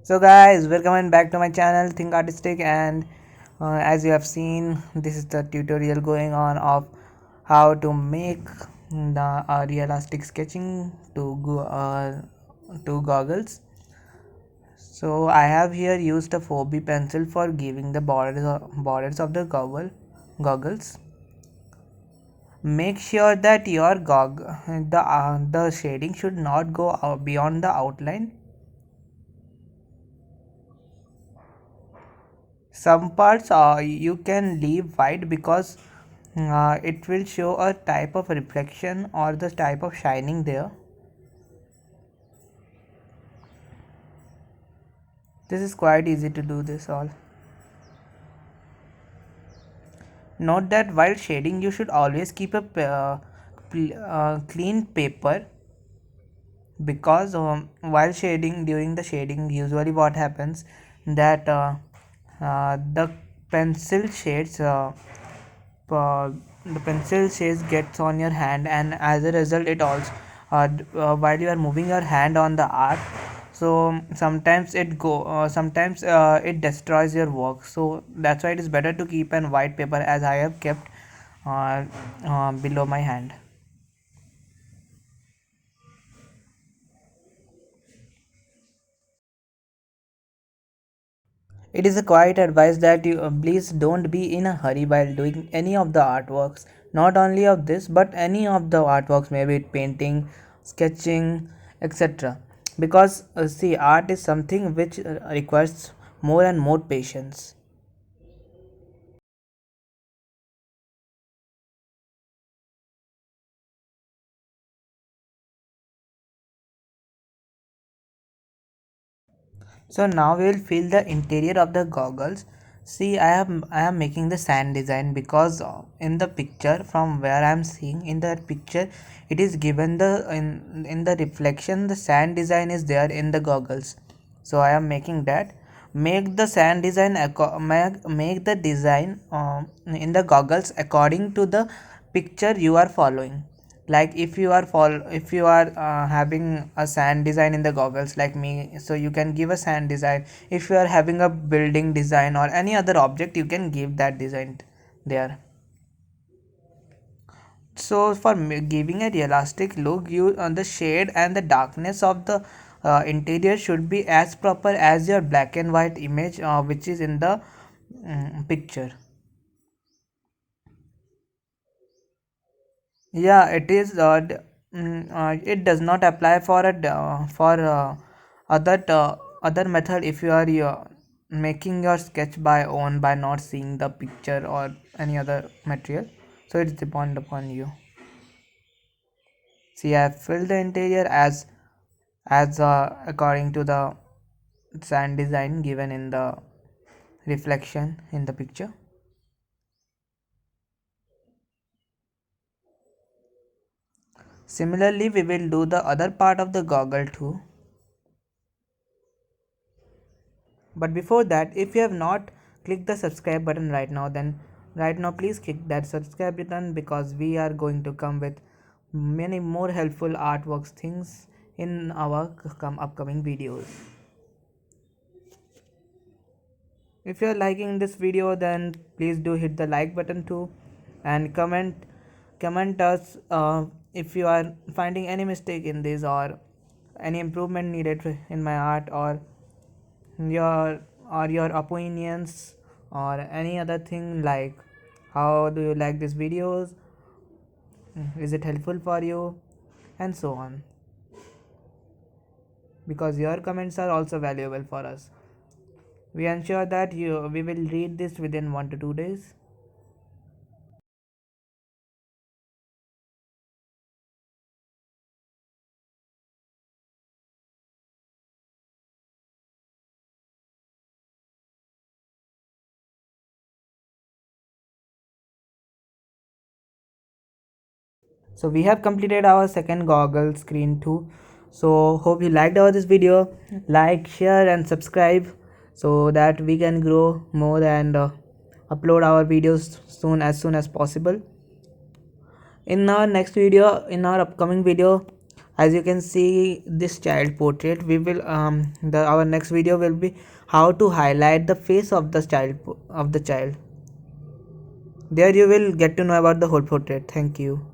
So guys, welcome back to my channel Think Artistic, and as you have seen, this is the tutorial going on of how to make the realistic sketching to goggles. So I have here used a 4B pencil for giving the borders of the goggles. Make sure that your the shading should not go beyond the outline. Some parts you can leave white because it will show a type of reflection or the type of shining there. This is quite easy to do this all. Note that while shading you should always keep a clean paper, because while shading, during the shading, usually what happens that the pencil shades uh, the pencil shades gets on your hand, and as a result it also while you are moving your hand on the art, so sometimes it destroys your work. So that's why it is better to keep an white paper, as I have kept below my hand. It is a quiet advice that you please don't be in a hurry while doing any of the artworks. Not only of this, but any of the artworks, maybe it painting, sketching, etc. Because see, art is something which requires more and more patience. So now we will fill the interior of the goggles. See, I am making the sand design because in the picture from where I am seeing in the picture, it is given the in the reflection the sand design is there in the goggles. So I am making that. Make the sand design make the design in the goggles according to the picture you are following. Like if you are having a sand design in the goggles like me, so you can give a sand design. If you are having a building design or any other object, you can give that design there. So for giving a realistic look, you the shade and the darkness of the interior should be as proper as your black and white image which is in the picture. Yeah, it is. It does not apply for for other method if you are making your sketch by own by not seeing the picture or any other material. So it's depend upon you. See, I have filled the interior as according to the sand design given in the reflection in the picture. Similarly, we will do the other part of the goggle too. But before that, if you have not clicked the subscribe button right now, then right now please click that subscribe button, because we are going to come with many more helpful artworks things in our upcoming videos. If you are liking this video, then please do hit the like button too, and comment us if you are finding any mistake in this or any improvement needed in my art, your your opinions or any other thing, like how do you like these videos, is it helpful for you, and so on, because your comments are also valuable for us. We ensure that we will read this within 1 to 2 days. So we have completed our second goggle screen too. So hope you liked our this video. Like, share and subscribe so that we can grow more and upload our videos soon as possible. In our next video, in our upcoming video, As you can see this child portrait, we will our next video will be how to highlight the face of the child. There you will get to know about the whole portrait. Thank you.